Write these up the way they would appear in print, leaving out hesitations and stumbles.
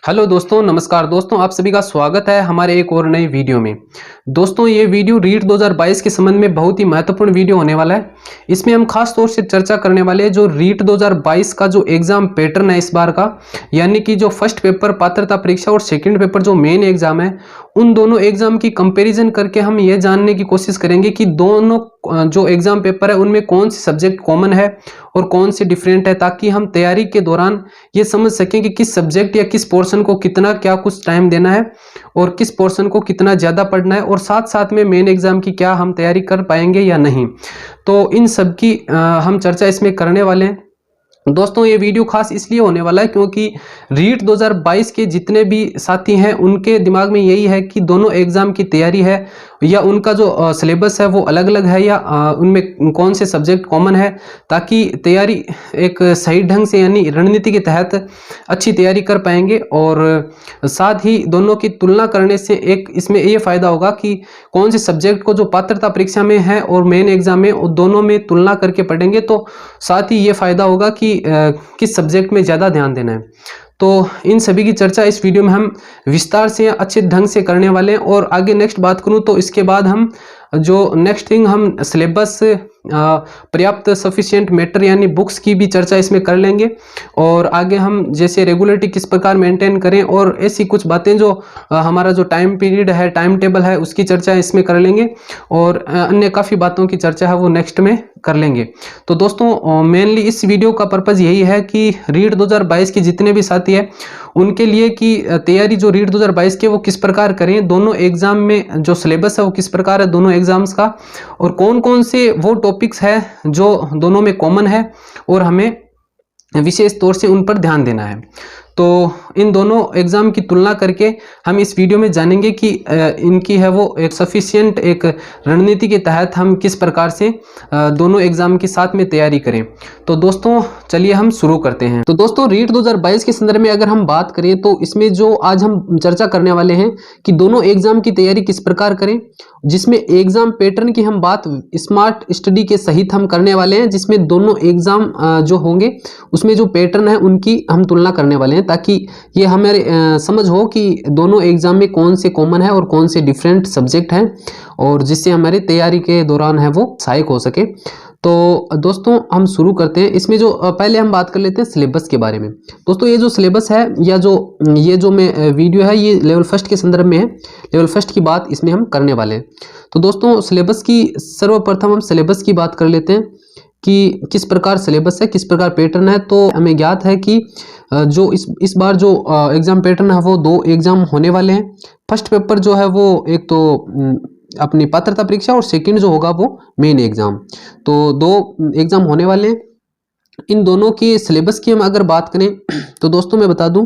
Hello दोस्तों, नमस्कार दोस्तों, आप सभी का स्वागत है हमारे एक और नई वीडियो में। दोस्तों, ये वीडियो रीट 2022 के संबंध में बहुत ही महत्वपूर्ण वीडियो होने वाला है। इसमें हम खास तौर से चर्चा करने वाले हैं जो रीट 2022 का जो एग्जाम पैटर्न है इस बार का, यानी कि जो फर्स्ट पेपर पात्रता परीक्षा और सेकंड पेपर जो मेन एग्जाम है, उन दोनों एग्जाम की कंपैरिजन करके हम ये जानने की कोशिश करेंगे कि दोनों जो एग्जाम पेपर है उनमें कौन से सब्जेक्ट कॉमन है और कौन से डिफरेंट है, ताकि हम तैयारी के दौरान ये समझ सकें कि किस सब्जेक्ट या किस पोर्शन को कितना क्या कुछ टाइम देना है और किस पोर्शन को कितना ज़्यादा पढ़ना है, और साथ साथ में मेन एग्जाम की क्या हम तैयारी कर पाएंगे या नहीं। तो इन सब की हम चर्चा इसमें करने वाले हैं। दोस्तों, ये वीडियो खास इसलिए होने वाला है क्योंकि रीट 2022 के जितने भी साथी हैं उनके दिमाग में यही है कि दोनों एग्जाम की तैयारी है या उनका जो सिलेबस है वो अलग अलग है या उनमें कौन से सब्जेक्ट कॉमन है, ताकि तैयारी एक सही ढंग से यानी रणनीति के तहत अच्छी तैयारी कर पाएंगे। और साथ ही दोनों की तुलना करने से एक इसमें ये फ़ायदा होगा कि कौन से सब्जेक्ट को जो पात्रता परीक्षा में है और मेन एग्जाम में दोनों में तुलना करके पढ़ेंगे, तो साथ ही ये फ़ायदा होगा कि किस सब्जेक्ट में ज़्यादा ध्यान देना है। तो इन सभी की चर्चा इस वीडियो में हम विस्तार से अच्छे ढंग से करने वाले हैं। और आगे नेक्स्ट बात करूं तो इसके बाद हम जो नेक्स्ट थिंग हम सिलेबस, पर्याप्त सफिशिएंट मैटर यानी बुक्स की भी चर्चा इसमें कर लेंगे। और आगे हम जैसे रेगुलरिटी किस प्रकार मेंटेन करें और ऐसी कुछ बातें जो हमारा जो टाइम पीरियड है, टाइम टेबल है, उसकी चर्चा इसमें कर लेंगे। और अन्य काफ़ी बातों की चर्चा है वो नेक्स्ट में कर लेंगे। तो दोस्तों, मेनली इस वीडियो का पर्पज़ यही है कि रीट 2022 के जितने भी साथी हैं उनके लिए कि तैयारी जो रीट 2022 के वो किस प्रकार करें, दोनों एग्जाम में जो सिलेबस है वो किस प्रकार है दोनों एग्जाम्स का, और कौन कौन से वो टॉपिक्स है जो दोनों में कॉमन है और हमें विशेष तौर से उन पर ध्यान देना है। तो इन दोनों एग्जाम की तुलना करके हम इस वीडियो में जानेंगे कि इनकी है वो एक सफिशिएंट एक रणनीति के तहत हम किस प्रकार से दोनों एग्जाम के साथ में तैयारी करें। तो दोस्तों, चलिए हम शुरू करते हैं। तो दोस्तों, रीट 2022 के संदर्भ में अगर हम बात करें तो इसमें जो आज हम चर्चा करने वाले हैं कि दोनों एग्जाम की तैयारी किस प्रकार करें, जिसमें एग्जाम पैटर्न की हम बात स्मार्ट स्टडी के सहित हम करने वाले हैं, जिसमें दोनों एग्जाम जो होंगे उसमें जो पैटर्न है उनकी हम तुलना करने वाले हैं, ताकि ये हमारे समझ हो कि दोनों एग्जाम में कौन से कॉमन है और कौन से डिफरेंट सब्जेक्ट हैं, और जिससे हमारी तैयारी के दौरान है वो सहायक हो सके। तो दोस्तों, हम शुरू करते हैं। इसमें जो पहले हम बात कर लेते हैं सिलेबस के बारे में। दोस्तों, ये जो सिलेबस है या ये जो मैं वीडियो है ये लेवल फर्स्ट के संदर्भ में है। लेवल फर्स्ट की बात इसमें हम करने वाले हैं। तो दोस्तों, सिलेबस की सर्वप्रथम हम सिलेबस की बात कर लेते हैं कि किस प्रकार सिलेबस है, किस प्रकार पैटर्न है। तो हमें ज्ञात है कि जो इस बार जो एग्जाम पैटर्न है वो दो एग्जाम होने वाले हैं। फर्स्ट पेपर जो है वो एक तो अपनी पात्रता परीक्षा और सेकंड जो होगा वो मेन एग्जाम। तो दो एग्जाम होने वाले हैं। इन दोनों के सिलेबस की हम अगर बात करें तो दोस्तों मैं बता दूं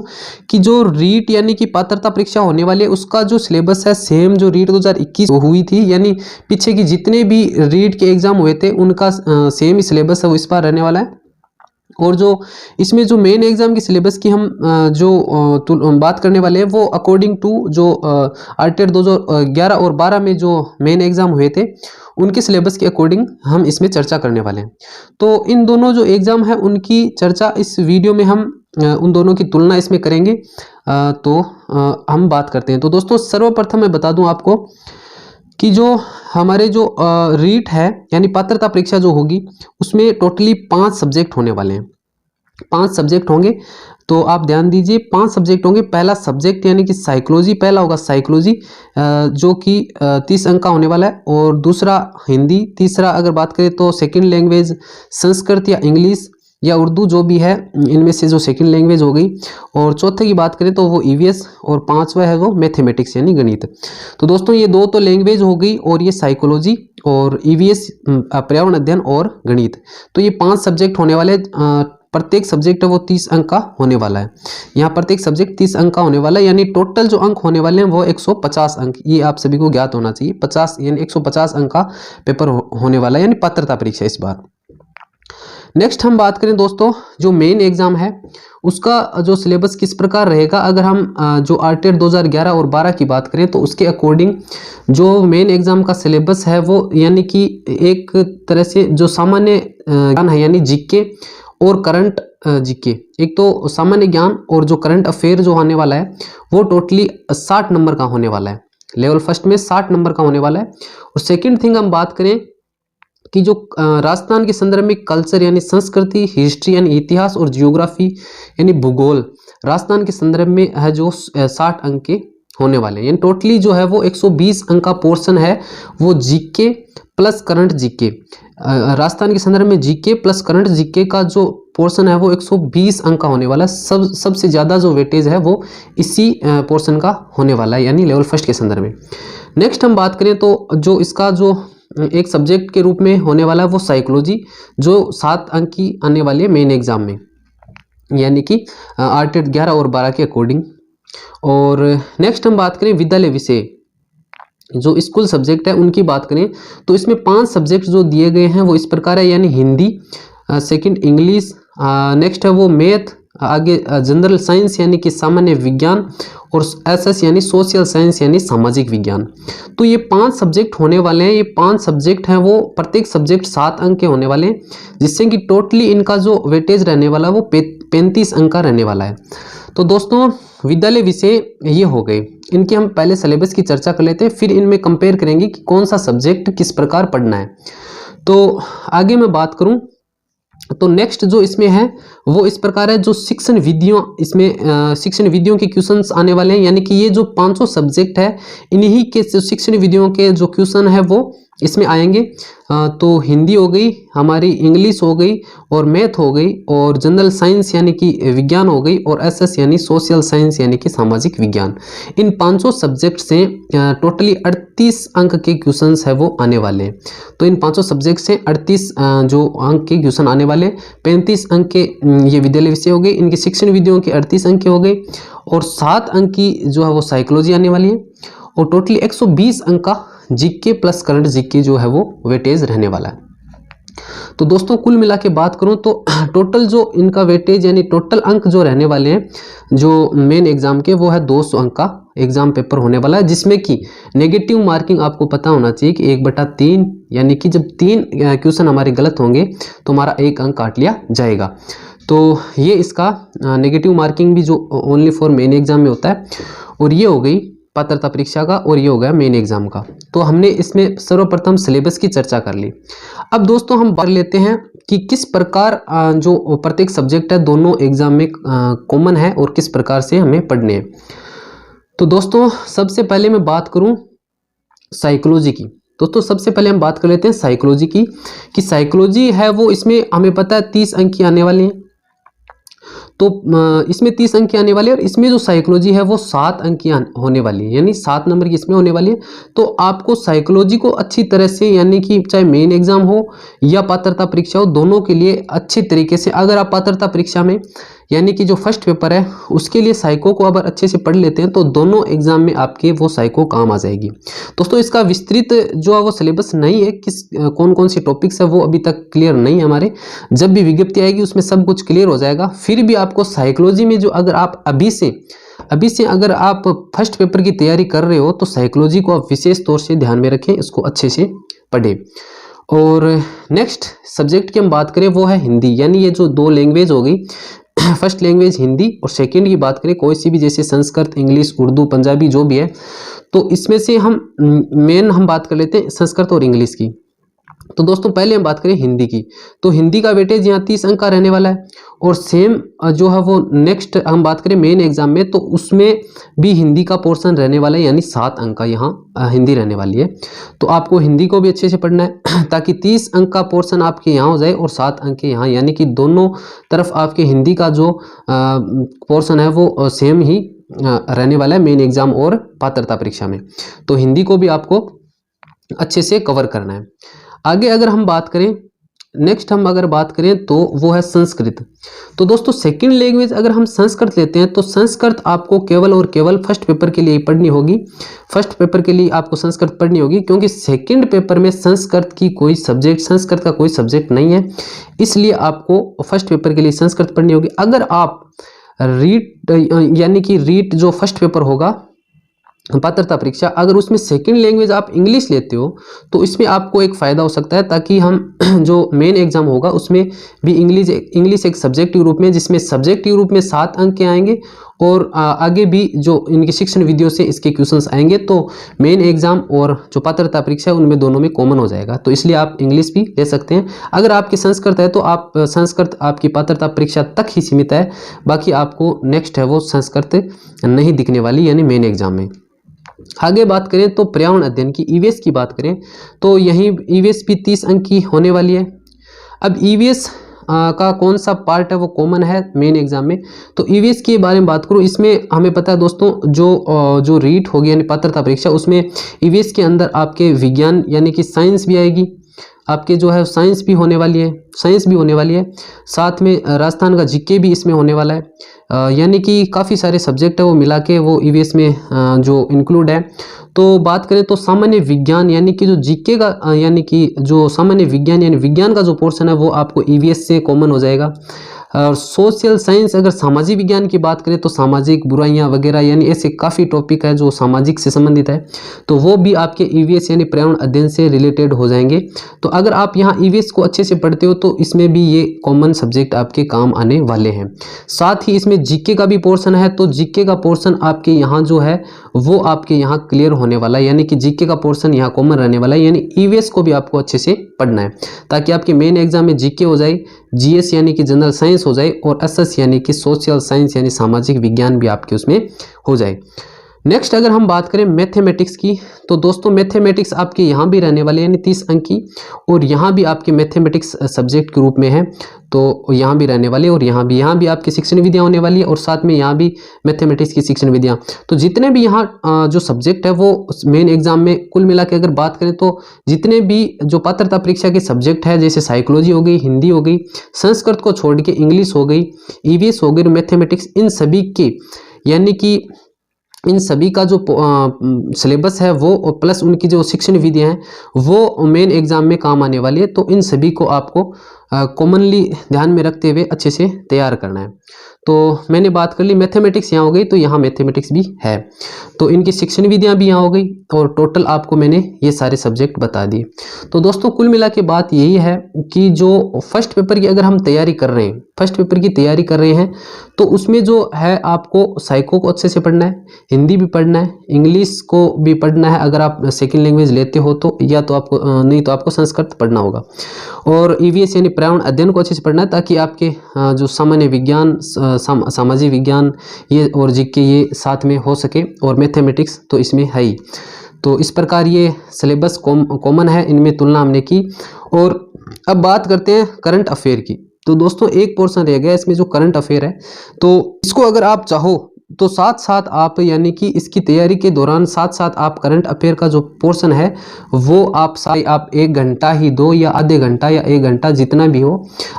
कि जो रीट यानी कि पात्रता परीक्षा होने वाली है उसका जो सिलेबस है सेम जो रीट 2021 हुई थी, यानी पीछे की जितने भी रीट के एग्जाम हुए थे उनका सेम ही सिलेबस है वो इस बार रहने वाला है। और जो इसमें जो मेन एग्जाम की सिलेबस की हम बात करने वाले हैं वो अकॉर्डिंग टू जो आरटीआर 2011 और 12 में जो मेन एग्जाम हुए थे उनके सिलेबस के अकॉर्डिंग हम इसमें चर्चा करने वाले हैं। तो इन दोनों जो एग्जाम है उनकी चर्चा इस वीडियो में हम उन दोनों की तुलना इसमें करेंगे। तो हम बात करते हैं। तो दोस्तों, सर्वप्रथम मैं बता दूं आपको कि जो हमारे जो रीट है यानी पात्रता परीक्षा जो होगी उसमें टोटली 5 सब्जेक्ट होने वाले हैं। 5 सब्जेक्ट होंगे, तो आप ध्यान दीजिए 5 सब्जेक्ट होंगे। पहला सब्जेक्ट यानी कि साइकोलॉजी, पहला होगा साइकोलॉजी जो कि 30 अंक का होने वाला है। और दूसरा हिंदी, तीसरा अगर बात करें तो सेकंड लैंग्वेज संस्कृत या इंग्लिश या उर्दू जो भी है इनमें से जो सेकंड लैंग्वेज हो गई। और चौथे की बात करें तो वो ईवीएस, और पांचवा है वो मैथमेटिक्स यानी गणित। तो दोस्तों, ये दो तो लैंग्वेज हो गई और ये साइकोलॉजी और ईवीएस पर्यावरण अध्ययन और गणित। तो ये 5 सब्जेक्ट होने वाले। प्रत्येक सब्जेक्ट है वो 30 अंक का होने वाला है। यहाँ प्रत्येक सब्जेक्ट 30 अंक का होने वाला है, यानी टोटल जो अंक होने वाले हैं वो 150 अंक। ये आप सभी को ज्ञात होना चाहिए। 50 यानी 150 अंक का पेपर होने वाला है, यानी पात्रता परीक्षा इस बार। नेक्स्ट हम बात करें दोस्तों, जो मेन एग्जाम है उसका जो सिलेबस किस प्रकार रहेगा। अगर हम जो आरटीआर 2011 और 12 की बात करें तो उसके अकॉर्डिंग जो मेन एग्जाम का सिलेबस है वो यानी कि एक तरह से जो सामान्य ज्ञान है यानी जीके और करंट जीके, एक तो सामान्य ज्ञान और जो करंट अफेयर जो आने वाला है वो टोटली 60 नंबर का होने वाला है। लेवल फर्स्ट में 60 नंबर का होने वाला है। और सेकंड थिंग हम बात करें कि जो राजस्थान के संदर्भ में कल्चर यानी संस्कृति, हिस्ट्री यानी इतिहास और जियोग्राफी यानी भूगोल राजस्थान के संदर्भ में है जो 60 अंक के होने वाले हैं। यानी टोटली जो है वो 120 अंक का पोर्शन है वो GK plus current GK. Rajasthan के संदर्भ में जीके प्लस करंट जीके का जो पोर्शन है वो 120 अंक का होने वाला है। सबसे ज़्यादा जो वेटेज है वो इसी पोर्शन का होने वाला है, यानी लेवल फर्स्ट के संदर्भ में। नेक्स्ट हम बात करें तो जो इसका जो एक सब्जेक्ट के रूप में होने वाला है वो साइकोलॉजी, जो 7 अंक की आने वाली है मेन एग्जाम में, यानी कि आर्टेड 11 और 12 के अकॉर्डिंग। और नेक्स्ट हम बात करें विद्यालय विषय, जो स्कूल सब्जेक्ट है उनकी बात करें तो इसमें 5 सब्जेक्ट जो दिए गए हैं वो इस प्रकार है, यानी हिंदी, सेकंड इंग्लिश, नेक्स्ट है वो मैथ, आगे जनरल साइंस यानी कि सामान्य विज्ञान, और एसएस यानी सोशल साइंस यानी सामाजिक विज्ञान। तो ये 5 सब्जेक्ट होने वाले हैं। ये 5 सब्जेक्ट हैं वो प्रत्येक सब्जेक्ट 7 अंक के होने वाले हैं, जिससे कि टोटली इनका जो वेटेज रहने वाला है वो 35 अंक का रहने वाला है। तो दोस्तों विद्यालय विषय ये हो गए, इनके हम पहले सिलेबस की चर्चा कर लेते हैं, फिर इनमें कंपेयर करेंगे कि कौन सा सब्जेक्ट किस प्रकार पढ़ना है। तो आगे मैं बात करूं तो नेक्स्ट जो इसमें है वो इस प्रकार है, जो शिक्षण विधियों, इसमें शिक्षण विधियों के क्वेश्चंस आने वाले हैं, यानी कि ये जो 500 सब्जेक्ट है इन्हीं के जो शिक्षण विधियों के जो क्वेश्चन है वो इसमें आएंगे। तो हिंदी हो गई हमारी, इंग्लिश हो गई और मैथ हो गई, और जनरल साइंस यानी कि विज्ञान हो गई, और एसएस यानी सोशल साइंस यानी कि सामाजिक विज्ञान। इन 500 सब्जेक्ट से टोटली 38 अंक के क्वेश्चंस है वो आने वाले हैं। तो इन 500 सब्जेक्ट से 38 जो अंक के क्वेश्चन आने वाले, 35 अंक के ये विद्यालय विषय हो गए, इनके शिक्षण विधियों के 38 अंक के हो गए, और 7 अंक की जो है वो साइकोलॉजी आने वाली है, और टोटली 120 अंक का जीके प्लस करंट जीके जो है वो वेटेज रहने वाला है। तो दोस्तों कुल मिला के बात करूं तो टोटल जो इनका वेटेज यानी टोटल अंक जो रहने वाले हैं जो मेन एग्जाम के वो है 200 अंक का एग्जाम पेपर होने वाला है, जिसमें कि नेगेटिव मार्किंग आपको पता होना चाहिए कि 1/3, यानी कि जब 3 क्वेश्चन हमारे गलत होंगे तो हमारा 1 अंक काट लिया जाएगा। तो ये इसका नेगेटिव मार्किंग भी जो ओनली फॉर मेन एग्जाम में होता है, और ये हो गई पात्रता परीक्षा का, और ये हो गया मेन एग्जाम का। तो हमने इसमें सर्वप्रथम सिलेबस की चर्चा कर ली। अब दोस्तों हम बात लेते हैं कि किस प्रकार जो प्रत्येक सब्जेक्ट है दोनों एग्जाम में कॉमन है और किस प्रकार से हमें पढ़ने हैं। तो दोस्तों सबसे पहले मैं बात करूं साइकोलॉजी की। दोस्तों सबसे पहले हम बात कर लेते हैं साइकोलॉजी की, कि साइकोलॉजी है वो इसमें हमें पता है 30 अंक की आने वाली है। तो इसमें 30 अंक की आने वाली है, और इसमें जो साइकोलॉजी है वो 7 अंक की होने वाली है, यानी 7 नंबर की इसमें होने वाली है। तो आपको साइकोलॉजी को अच्छी तरह से, यानी कि चाहे मेन एग्जाम हो या पात्रता परीक्षा हो, दोनों के लिए अच्छी तरीके से, अगर आप पात्रता परीक्षा में यानी कि जो फर्स्ट पेपर है उसके लिए साइको को अगर अच्छे से पढ़ लेते हैं तो दोनों एग्जाम में आपके वो साइको काम आ जाएगी। दोस्तों इसका विस्तृत जो है वो सिलेबस नहीं है, किस कौन कौन सी टॉपिक्स है वो अभी तक क्लियर नहीं है हमारे, जब भी विज्ञप्ति आएगी उसमें सब कुछ क्लियर हो जाएगा। फिर भी आपको साइकोलॉजी में जो अगर आप अभी से अगर आप फर्स्ट पेपर की तैयारी कर रहे हो तो साइकोलॉजी को आप विशेष तौर से ध्यान में रखें, इसको अच्छे से पढ़ें। और नेक्स्ट सब्जेक्ट की हम बात करें वो है हिंदी, यानी ये जो 2 लैंग्वेज हो गई, फर्स्ट लैंग्वेज हिंदी और सेकंड की बात करें कोई सी भी, जैसे संस्कृत, इंग्लिश, उर्दू, पंजाबी जो भी है, तो इसमें से हम मेन हम बात कर लेते हैं संस्कृत और इंग्लिश की। तो दोस्तों पहले हम बात करें हिंदी की, तो हिंदी का वेटेज यहाँ 30 अंक का रहने वाला है, और सेम जो है वो नेक्स्ट हम बात करें मेन एग्जाम में तो उसमें भी हिंदी का पोर्शन रहने वाला है, यानी 7 अंक का यहाँ हिंदी रहने वाली है। तो आपको हिंदी को भी अच्छे से पढ़ना है ताकि 30 अंक का पोर्शन आपके यहाँ हो जाए और 7 अंक के यहाँ, यानी कि दोनों तरफ आपके हिंदी का जो पोर्शन है वो सेम ही रहने वाला है मेन एग्जाम और पात्रता परीक्षा में। तो हिंदी को भी आपको अच्छे से कवर करना है। आगे अगर हम बात करें, नेक्स्ट हम अगर बात करें तो वो है संस्कृत। तो दोस्तों सेकंड लैंग्वेज अगर हम संस्कृत लेते हैं तो संस्कृत आपको केवल और केवल फर्स्ट पेपर के लिए पढ़नी होगी। फर्स्ट पेपर के लिए आपको संस्कृत पढ़नी होगी, क्योंकि सेकंड पेपर में संस्कृत का कोई सब्जेक्ट नहीं है, इसलिए आपको फर्स्ट पेपर के लिए संस्कृत पढ़नी होगी। अगर आप रीट यानी कि रीट जो फर्स्ट पेपर होगा पात्रता परीक्षा, अगर उसमें सेकंड लैंग्वेज आप इंग्लिश लेते हो तो इसमें आपको एक फ़ायदा हो सकता है, ताकि हम जो मेन एग्ज़ाम होगा उसमें भी इंग्लिश एक सब्जेक्ट के रूप में, जिसमें सब्जेक्ट के रूप में 7 अंक के आएंगे और आगे भी जो इनकी शिक्षण विधियों से इसके क्वेश्चंस आएंगे, तो मेन एग्ज़ाम और जो पात्रता परीक्षा है उनमें दोनों में कॉमन हो जाएगा। तो इसलिए आप इंग्लिश भी ले सकते हैं। अगर आपकी संस्कृत है तो आप संस्कृत आपकी पात्रता परीक्षा तक ही सीमित है, बाकी आपको नेक्स्ट है वो संस्कृत नहीं दिखने वाली, यानी मेन एग्ज़ाम में। आगे बात करें तो पर्यावरण अध्ययन की, ईवीएस की बात करें तो यही ईवीएस भी 30 अंक की होने वाली है। अब ईवीएस का कौन सा पार्ट है वो कॉमन है मेन एग्जाम में, तो ईवीएस के बारे में बात करूँ, इसमें हमें पता है दोस्तों जो रीट होगी यानी पात्रता परीक्षा, उसमें ईवीएस के अंदर आपके विज्ञान यानी कि साइंस भी आएगी, आपके जो है साइंस भी होने वाली है, साथ में राजस्थान का जीके भी इसमें होने वाला है, यानी कि काफ़ी सारे सब्जेक्ट है वो मिला के वो ईवीएस में जो इंक्लूड है। तो बात करें तो सामान्य विज्ञान यानी कि जो जीके का यानी कि जो सामान्य विज्ञान यानी विज्ञान का जो पोर्शन है वो आपको ईवीएस से कॉमन हो जाएगा। और सोशल साइंस, अगर सामाजिक विज्ञान की बात करें तो सामाजिक बुराइयां वगैरह यानी ऐसे काफ़ी टॉपिक है जो सामाजिक से संबंधित है, तो वो भी आपके ईवीएस यानी पर्यावरण अध्ययन से रिलेटेड हो जाएंगे। तो अगर आप यहाँ ईवीएस को अच्छे से पढ़ते हो तो इसमें भी ये कॉमन सब्जेक्ट आपके काम आने वाले हैं। साथ ही इसमें जीके का भी पोर्शन है, तो जीके का पोर्शन आपके यहाँ जो है वो आपके यहाँ क्लियर होने वाला है, यानी कि जीके का पोर्शन यहाँ कॉमन रहने वाला है, यानी ईवीएस को भी आपको अच्छे से पढ़ना है ताकि आपके मेन एग्जाम में जीके हो जाए, जीएस यानी कि जनरल साइंस हो जाए और एसएस यानी कि सोशल साइंस यानी सामाजिक विज्ञान भी आपके उसमें हो जाए। नेक्स्ट अगर हम बात करें मैथमेटिक्स की, तो दोस्तों मैथमेटिक्स आपके यहाँ भी रहने वाले यानी 30 अंक की, और यहाँ भी आपके मैथमेटिक्स सब्जेक्ट के रूप में है, तो यहाँ भी रहने वाले, और यहाँ भी आपकी शिक्षण विधियाँ होने वाली है, और साथ में यहाँ भी मैथमेटिक्स की शिक्षण विधियाँ। तो जितने भी यहाँ जो सब्जेक्ट है वो मेन एग्जाम में कुल मिला के अगर बात करें तो जितने भी जो पात्रता परीक्षा के सब्जेक्ट है, जैसे साइकोलॉजी हो गई, हिंदी हो गई, संस्कृत को छोड़ के इंग्लिश हो गई, ईवीएस हो गई, मैथमेटिक्स, इन सभी के यानी कि इन सभी का जो सिलेबस है वो प्लस उनकी जो शिक्षण विधियाँ हैं वो मेन एग्जाम में काम आने वाली है। तो इन सभी को आपको कॉमनली ध्यान में रखते हुए अच्छे से तैयार करना है। तो मैंने बात कर ली मैथमेटिक्स यहाँ हो गई, तो यहाँ मैथमेटिक्स भी है, तो इनकी शिक्षण विधियाँ भी यहाँ हो गई, और टोटल आपको मैंने ये सारे सब्जेक्ट बता दिए। तो दोस्तों कुल मिला के बात यही है कि जो फर्स्ट पेपर की अगर हम तैयारी कर रहे हैं, तो उसमें जो है आपको साइको को अच्छे से पढ़ना है, हिंदी भी पढ़ना है, इंग्लिश को भी पढ़ना है अगर आप सेकेंड लैंग्वेज लेते हो तो, या तो आपको नहीं तो आपको संस्कृत पढ़ना होगा, और ईवीएस यानी पर्यावरण अध्ययन को अच्छे से पढ़ना है ताकि आपके जो सामान्य विज्ञान, सामाजिक विज्ञान ये और जीके ये साथ में हो सके, और मैथमेटिक्स तो इसमें है ही। तो इस प्रकार ये सिलेबस कॉमन है, इनमें तुलना हमने की। और अब बात करते हैं करंट अफेयर की। तो दोस्तों एक पोर्शन रह गया इसमें जो करंट अफेयर है, तो इसको अगर आप चाहो तो साथ साथ आप यानी कि इसकी तैयारी के दौरान साथ साथ आप करंट अफेयर का जो पोर्शन है वो आप 1 घंटा ही दो, या आधे घंटा या 1 घंटा, जितना भी हो,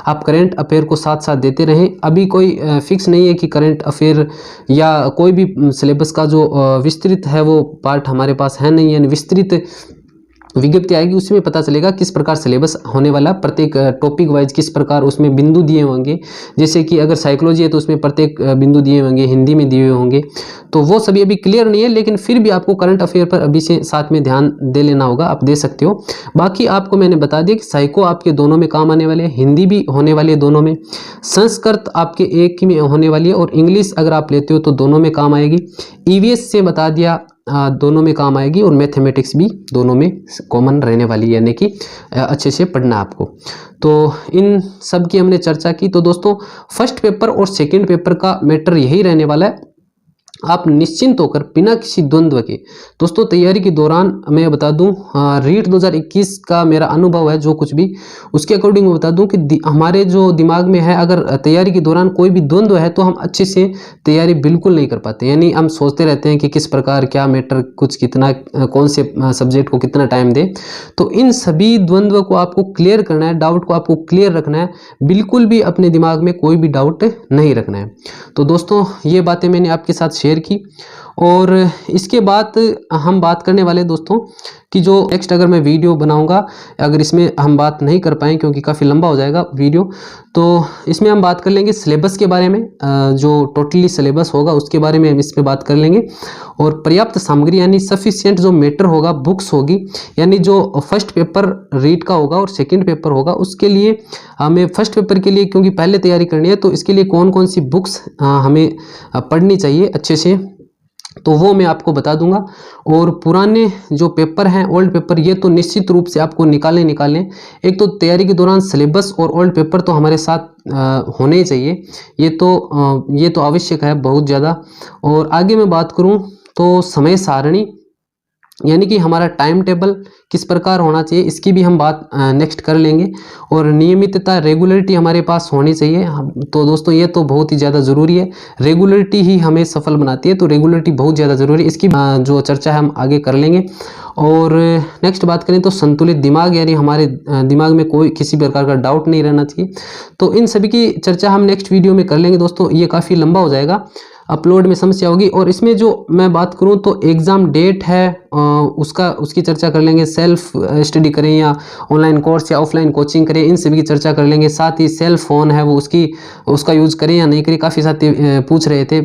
आप करंट अफेयर को साथ साथ देते रहें। अभी कोई फिक्स नहीं है कि करंट अफेयर या कोई भी सिलेबस का जो विस्तृत है वो पार्ट हमारे पास है नहीं, यानी विस्तृत विज्ञप्ति आएगी उसमें पता चलेगा किस प्रकार सिलेबस होने वाला, प्रत्येक टॉपिक वाइज किस प्रकार उसमें बिंदु दिए होंगे, जैसे कि अगर साइकोलॉजी है तो उसमें प्रत्येक बिंदु दिए होंगे, हिंदी में दिए हुए होंगे, तो वो सभी अभी क्लियर नहीं है, लेकिन फिर भी आपको करंट अफेयर पर अभी से साथ में ध्यान दे लेना होगा, आप दे सकते हो। बाकी आपको मैंने बता दिया कि साइको आपके दोनों में काम आने वाले हैं, हिंदी भी होने वाली है दोनों में, संस्कृत आपके एक ही में होने वाली है, और इंग्लिश अगर आप लेते हो तो दोनों में काम आएगी, ईवीएस से बता दिया दोनों में काम आएगी, और मैथमेटिक्स भी दोनों में कॉमन रहने वाली है, यानी कि अच्छे से पढ़ना आपको। तो इन सब की हमने चर्चा की। तो दोस्तों फर्स्ट पेपर और सेकंड पेपर का मैटर यही रहने वाला है, आप निश्चिंत होकर बिना किसी द्वंद्व के दोस्तों तैयारी के दौरान, मैं बता दूं रीट 2021 का मेरा अनुभव है जो कुछ भी उसके अकॉर्डिंग मैं बता दूं कि हमारे जो दिमाग में है, अगर तैयारी के दौरान कोई भी द्वंद्व है तो हम अच्छे से तैयारी बिल्कुल नहीं कर पाते, यानी हम सोचते रहते हैं कि किस प्रकार क्या मैटर, कुछ कितना, कौन से सब्जेक्ट को कितना टाइम दे। तो इन सभी द्वंद्व को आपको क्लियर करना है, डाउट को आपको क्लियर रखना है, बिल्कुल भी अपने दिमाग में कोई भी डाउट नहीं रखना है। तो दोस्तों ये बातें मैंने आपके साथ शेयर की, और इसके बाद हम बात करने वाले दोस्तों कि जो नेक्स्ट अगर मैं वीडियो बनाऊंगा, अगर इसमें हम बात नहीं कर पाएँ क्योंकि काफ़ी लंबा हो जाएगा वीडियो, तो इसमें हम बात कर लेंगे सिलेबस के बारे में। जो टोटली सिलेबस होगा उसके बारे में हम इस पर बात कर लेंगे। और पर्याप्त सामग्री यानी सफिशिएंट जो मैटर होगा, बुक्स होगी, यानी जो फर्स्ट पेपर रीड का होगा और सेकंड पेपर होगा, उसके लिए हमें फर्स्ट पेपर के लिए क्योंकि पहले तैयारी करनी है, तो इसके लिए कौन कौन सी बुक्स हमें पढ़नी चाहिए अच्छे से, तो वो मैं आपको बता दूंगा। और पुराने जो पेपर हैं, ओल्ड पेपर, ये तो निश्चित रूप से आपको निकालने। एक तो तैयारी के दौरान सिलेबस और ओल्ड पेपर तो हमारे साथ होने ही चाहिए, ये तो आवश्यक है बहुत ज़्यादा। और आगे मैं बात करूं तो समय सारणी यानी कि हमारा टाइम टेबल किस प्रकार होना चाहिए, इसकी भी हम बात नेक्स्ट कर लेंगे। और नियमितता, रेगुलरिटी हमारे पास होनी चाहिए। तो दोस्तों ये तो बहुत ही ज़्यादा ज़रूरी है, रेगुलरिटी ही हमें सफल बनाती है, तो रेगुलरिटी बहुत ज़्यादा ज़रूरी है। इसकी जो चर्चा है हम आगे कर लेंगे। और नेक्स्ट बात करें तो संतुलित दिमाग, यानी हमारे दिमाग में कोई किसी प्रकार का डाउट नहीं रहना चाहिए। तो इन सभी की चर्चा हम नेक्स्ट वीडियो में कर लेंगे दोस्तों, ये काफ़ी लंबा हो जाएगा, अपलोड में समस्या होगी। और इसमें जो मैं बात करूं तो एग्ज़ाम डेट है, उसकी चर्चा कर लेंगे। सेल्फ स्टडी करें या ऑनलाइन कोर्स या ऑफलाइन कोचिंग करें, इन सभी की चर्चा कर लेंगे। साथ ही सेल फ़ोन है वो उसका यूज़ करें या नहीं करें, काफ़ी साथी पूछ रहे थे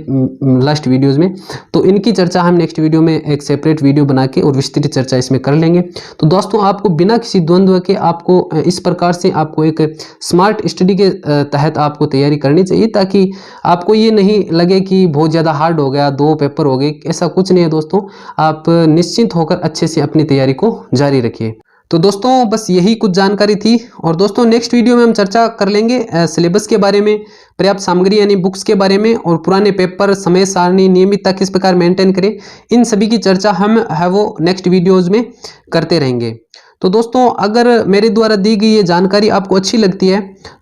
लास्ट वीडियोज़ में, तो इनकी चर्चा हम नेक्स्ट वीडियो में एक सेपरेट वीडियो बना के और विस्तृत चर्चा इसमें कर लेंगे। तो दोस्तों आपको बिना किसी द्वंद्व के आपको इस प्रकार से आपको एक स्मार्ट स्टडी के तहत आपको तैयारी करनी चाहिए, ताकि आपको ये नहीं लगे कि बहुत ज़्यादा हार्ड हो गया, 2 पेपर हो गए, ऐसा कुछ नहीं है दोस्तों। आप निश्चिंत होकर अच्छे से अपनी तैयारी को जारी रखिए। तो दोस्तों बस यही कुछ जानकारी थी। और दोस्तों नेक्स्ट वीडियो में हम चर्चा कर लेंगे सिलेबस के बारे में, पर्याप्त सामग्री यानी बुक्स के बारे में, और पुराने पेपर, समय सारणी, नियमितता किस प्रकार मेंटेन करें, इन सभी की चर्चा हम है वो नेक्स्ट वीडियोज़ में करते रहेंगे। तो दोस्तों अगर मेरे द्वारा दी गई ये जानकारी आपको अच्छी लगती है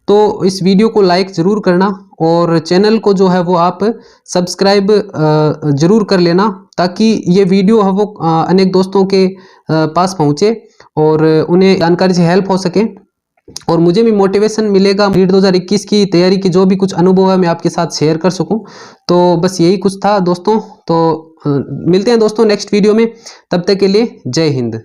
तो इस वीडियो को लाइक ज़रूर करना, और चैनल को जो है वो आप सब्सक्राइब ज़रूर कर लेना, ताकि ये वीडियो है वो अनेक दोस्तों के पास पहुँचे और उन्हें जानकारी से हेल्प हो सके, और मुझे भी मोटिवेशन मिलेगा रीट 2021 की तैयारी की जो भी कुछ अनुभव है मैं आपके साथ शेयर कर सकूं। तो बस यही कुछ था दोस्तों। तो मिलते हैं दोस्तों नेक्स्ट वीडियो में, तब तक के लिए जय हिंद।